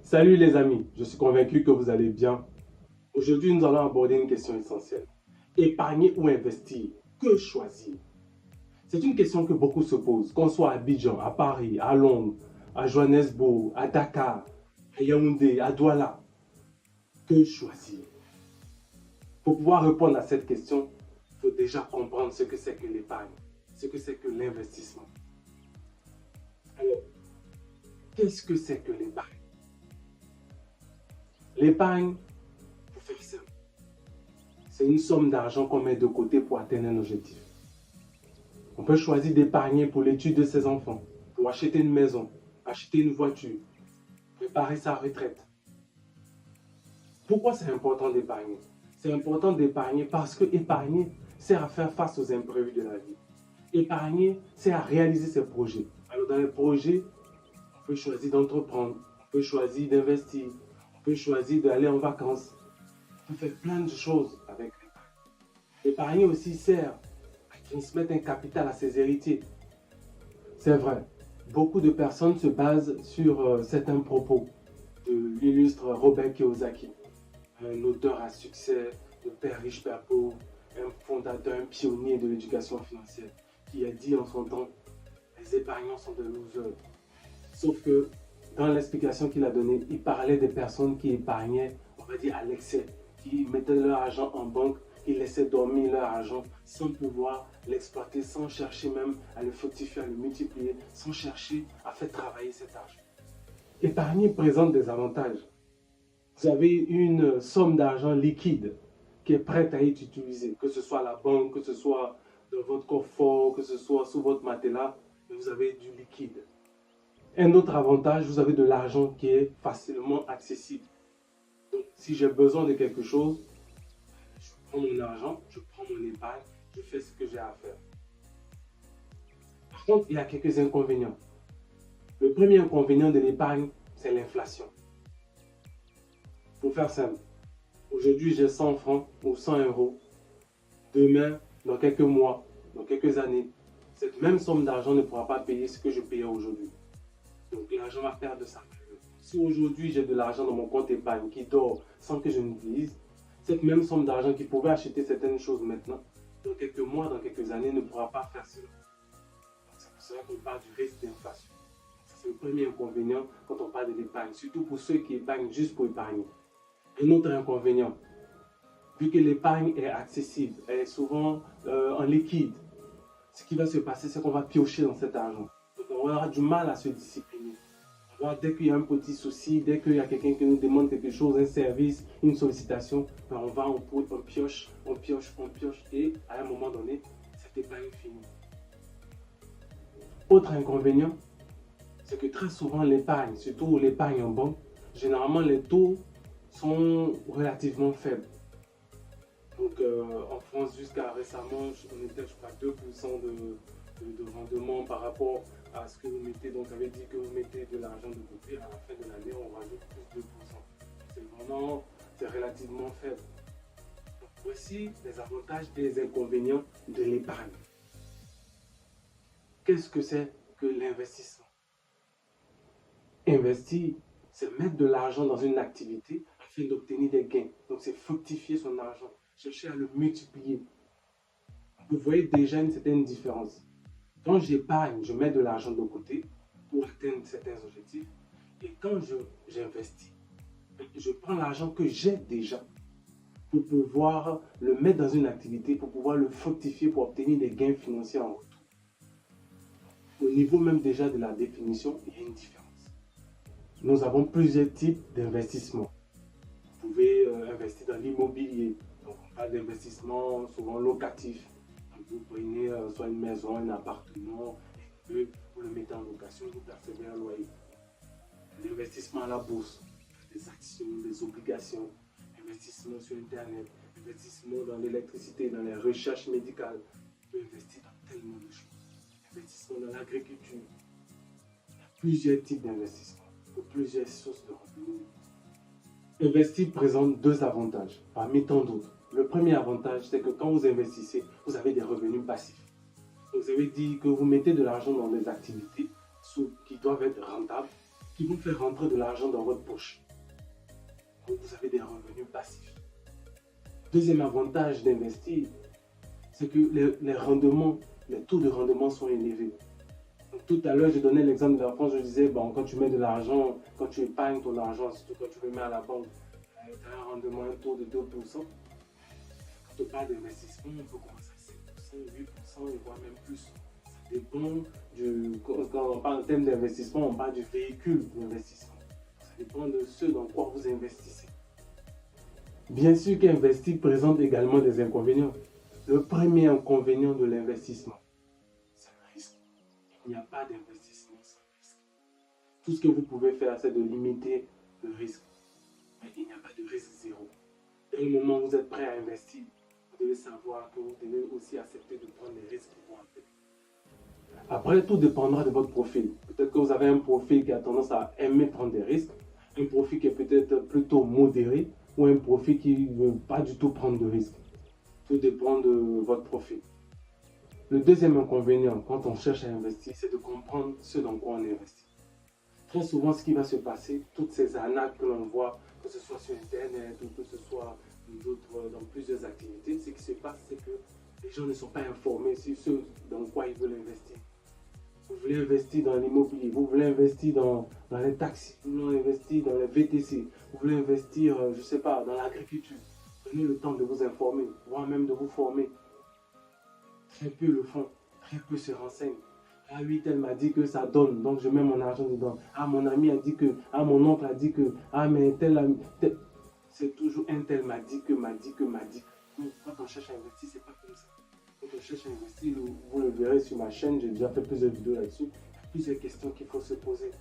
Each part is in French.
Salut les amis, je suis convaincu que vous allez bien. Aujourd'hui, nous allons aborder une question essentielle. Épargner ou investir? Que choisir? C'est une question que beaucoup se posent, qu'on soit à Abidjan, à Paris, à Londres, à Johannesburg, à Dakar, à Yaoundé, à Douala. Que choisir? Pour pouvoir répondre à cette question, il faut déjà comprendre ce que c'est que l'épargne, ce que c'est que l'investissement. Alors, qu'est-ce que c'est que l'épargne? L'épargne, pour faire simple, c'est une somme d'argent qu'on met de côté pour atteindre un objectif. On peut choisir d'épargner pour l'étude de ses enfants, pour acheter une maison, acheter une voiture, préparer sa retraite. Pourquoi c'est important d'épargner? C'est important d'épargner parce que épargner sert à faire face aux imprévus de la vie. Épargner sert à réaliser ses projets. Alors dans les projets, on peut choisir d'entreprendre, on peut choisir d'investir, on peut choisir d'aller en vacances. On peut faire plein de choses avec l'épargne. Épargner aussi sert à transmettre un capital à ses héritiers. C'est vrai, beaucoup de personnes se basent sur certains propos de l'illustre Robert Kiyosaki, un auteur à succès, de père riche, père pauvre, un fondateur, un pionnier de l'éducation financière, qui a dit en son temps, les épargnants sont des losers. Sauf que dans l'explication qu'il a donnée, il parlait des personnes qui épargnaient, on va dire à l'excès, qui mettaient leur argent en banque, qui laissaient dormir leur argent sans pouvoir l'exploiter, sans chercher même à le fructifier, à le multiplier, sans chercher à faire travailler cet argent. Épargner présente des avantages. Vous avez une somme d'argent liquide qui est prête à être utilisée, que ce soit à la banque, que ce soit dans votre coffre, que ce soit sous votre matelas, vous avez du liquide. Un autre avantage, vous avez de l'argent qui est facilement accessible. Donc, si j'ai besoin de quelque chose, je prends mon argent, je prends mon épargne, je fais ce que j'ai à faire. Par contre, il y a quelques inconvénients. Le premier inconvénient de l'épargne, c'est l'inflation. Pour faire simple, aujourd'hui j'ai 100 francs ou 100 euros. Demain, dans quelques mois, dans quelques années, cette même somme d'argent ne pourra pas payer ce que je payais aujourd'hui. Donc l'argent va perdre sa valeur. Si aujourd'hui j'ai de l'argent dans mon compte épargne qui dort sans que je n'utilise, cette même somme d'argent qui pouvait acheter certaines choses maintenant, dans quelques mois, dans quelques années, ne pourra pas faire cela. C'est pour cela qu'on parle du risque d'inflation. C'est le premier inconvénient quand on parle de l'épargne, surtout pour ceux qui épargnent juste pour épargner. Un autre inconvénient, vu que l'épargne est accessible, elle est souvent en liquide, ce qui va se passer, c'est qu'on va piocher dans cet argent. Donc on aura du mal à se discipliner. Dès qu'il y a un petit souci, dès qu'il y a quelqu'un qui nous demande quelque chose, un service, une sollicitation, on va, on pioche, on pioche, on pioche et à un moment donné, cette épargne finit. Autre inconvénient, c'est que très souvent l'épargne, surtout l'épargne en banque, généralement les taux sont relativement faibles. Donc en France, jusqu'à récemment, on était, je crois, 2% de rendement par rapport à ce que vous mettez. Donc ça veut dire que vous mettez de l'argent de côté, à la fin de l'année, on rajoute plus 2%. C'est relativement faible. Donc voici les avantages et les inconvénients de l'épargne. Qu'est-ce que c'est que l'investissement? Investir, c'est mettre de l'argent dans une activité afin d'obtenir des gains. Donc c'est fructifier son argent, chercher à le multiplier. Vous voyez déjà une certaine différence. Quand j'épargne, je mets de l'argent de côté pour atteindre certains objectifs. Et quand j'investis, je prends l'argent que j'ai déjà pour pouvoir le mettre dans une activité, pour pouvoir le fructifier, pour obtenir des gains financiers en retour. Au niveau même déjà de la définition, il y a une différence. Nous avons plusieurs types d'investissements. Vous pouvez investir dans l'immobilier. Donc on parle d'investissement souvent locatif. Donc, vous prenez soit une maison, un appartement, et vous le mettez en location, vous percevez un loyer. L'investissement à la bourse, des actions, des obligations, investissement sur Internet, investissement dans l'électricité, dans les recherches médicales. Vous pouvez investir dans tellement de choses. Investissement dans l'agriculture. Il y a plusieurs types d'investissements, plusieurs sources de revenus. Investir présente deux avantages, parmi tant d'autres. Le premier avantage, c'est que quand vous investissez, vous avez des revenus passifs. Donc, ça veut dire que vous mettez de l'argent dans des activités qui doivent être rentables qui vont faire rentrer de l'argent dans votre poche. Donc, vous avez des revenus passifs. Deuxième avantage d'investir, c'est que les rendements, les taux de rendement sont élevés. Donc, tout à l'heure, je donnais l'exemple de la France, je disais, bon, quand tu mets de l'argent, quand tu épargnes ton argent, surtout quand tu le mets à la banque, tu as un rendement, un taux de 2%. Quand on parle d'investissement, on peut commencer à 7%, 8%, et voire même plus. Ça dépend quand on parle en termes d'investissement, on parle du véhicule d'investissement. Ça dépend de ce dans quoi vous investissez. Bien sûr qu'investir présente également des inconvénients. Le premier inconvénient de l'investissement, c'est le risque. Il n'y a pas d'investissement sans risque. Tout ce que vous pouvez faire, c'est de limiter le risque. Mais il n'y a pas de risque zéro. Dès le moment où vous êtes prêt à investir, vous devez savoir que vous devez aussi accepter de prendre les risques qui vont avec. Après, tout dépendra de votre profil. Peut-être que vous avez un profil qui a tendance à aimer prendre des risques, un profil qui est peut-être plutôt modéré, ou un profil qui ne veut pas du tout prendre de risques. Tout dépend de votre profil. Le deuxième inconvénient quand on cherche à investir, c'est de comprendre ce dans quoi on investit. Très souvent, ce qui va se passer, toutes ces arnaques que l'on voit, que ce soit sur Internet ou que ce soit dans plusieurs activités, ce qui se passe, c'est que les gens ne sont pas informés sur ce dans quoi ils veulent investir. Vous voulez investir dans l'immobilier, vous voulez investir dans les taxis, vous voulez investir dans les VTC, vous voulez investir, je ne sais pas, dans l'agriculture. Prenez le temps de vous informer, voire même de vous former. Très peu le font, très peu se renseignent. Ah oui, tel m'a dit que ça donne, donc je mets mon argent dedans. Ah, mon ami a dit que, ah, mon oncle a dit que, ah, mais tel ami, c'est toujours un tel m'a dit que, m'a dit que, m'a dit que. Donc, quand on cherche à investir, c'est pas comme ça. Quand on cherche à investir, vous le verrez sur ma chaîne, j'ai déjà fait plusieurs vidéos là-dessus. Il y a plusieurs questions qu'il faut se poser.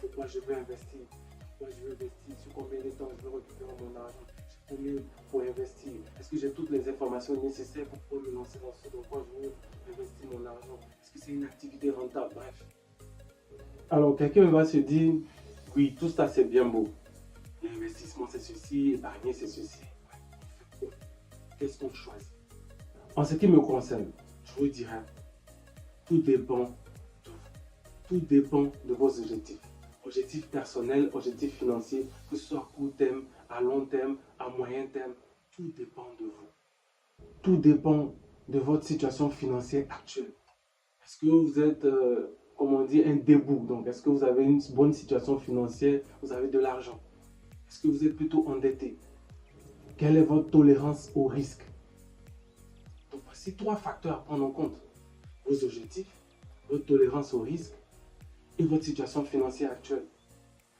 Pourquoi je veux investir? Pourquoi je veux investir? Sur combien de temps je veux récupérer mon argent? J'ai combien pour investir? Est-ce que j'ai toutes les informations nécessaires pour pouvoir me lancer dans ce dans quoi je veux investir mon argent? Est-ce que c'est une activité rentable? Bref. Alors, quelqu'un va se dire, oui, tout ça c'est bien beau. L'investissement c'est ceci, épargner c'est ceci. Qu'est-ce qu'on choisit? En ce qui me concerne, je vous dirais, tout dépend de vous. Tout dépend de vos objectifs. Objectifs personnels, objectifs financiers, que ce soit à court terme, à long terme, à moyen terme, tout dépend de vous. Tout dépend de votre situation financière actuelle. Est-ce que vous êtes, comme on dit, un debout? Donc, est-ce que vous avez une bonne situation financière? Vous avez de l'argent? Est-ce que vous êtes plutôt endetté? Quelle est votre tolérance au risque? Donc, voici trois facteurs à prendre en compte. Vos objectifs, votre tolérance au risque et votre situation financière actuelle.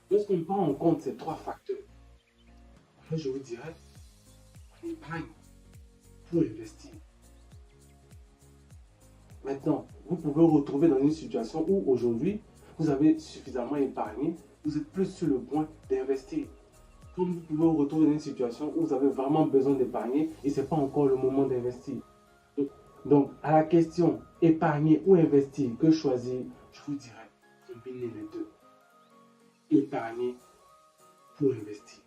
Lorsqu'on prend en compte ces trois facteurs, alors je vous dirais, on épargne pour investir. Maintenant, vous pouvez vous retrouver dans une situation où aujourd'hui, vous avez suffisamment épargné, vous êtes plus sur le point d'investir. Comme vous pouvez vous retrouver dans une situation où vous avez vraiment besoin d'épargner et ce n'est pas encore le moment d'investir. Donc, à la question épargner ou investir, que choisir, je vous dirais, combinez les deux. Épargnez pour investir.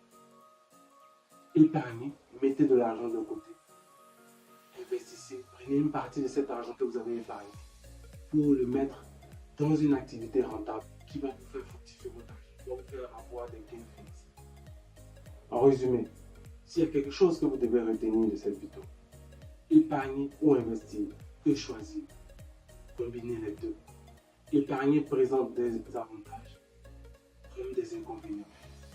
Épargnez, mettez de l'argent de côté. Investissez, prenez une partie de cet argent que vous avez épargné pour le mettre dans une activité rentable qui va vous faire fructifier votre argent, qui va vous faire avoir des gains financiers. En résumé, s'il y a quelque chose que vous devez retenir de cette vidéo, épargner ou investir, que choisir? Combinez les deux. Épargner présente des avantages comme des inconvénients.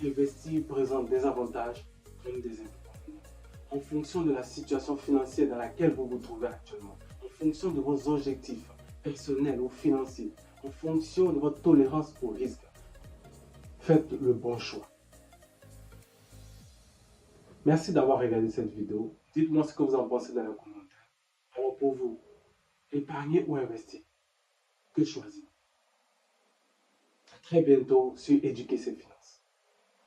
Investir présente des avantages comme des inconvénients. En fonction de la situation financière dans laquelle vous vous trouvez actuellement, en fonction de vos objectifs personnels ou financiers, en fonction de votre tolérance au risque, faites le bon choix. Merci d'avoir regardé cette vidéo. Dites-moi ce que vous en pensez dans les commentaires. Alors pour vous, épargner ou investir? Que choisir? À très bientôt sur Éduquer ses finances.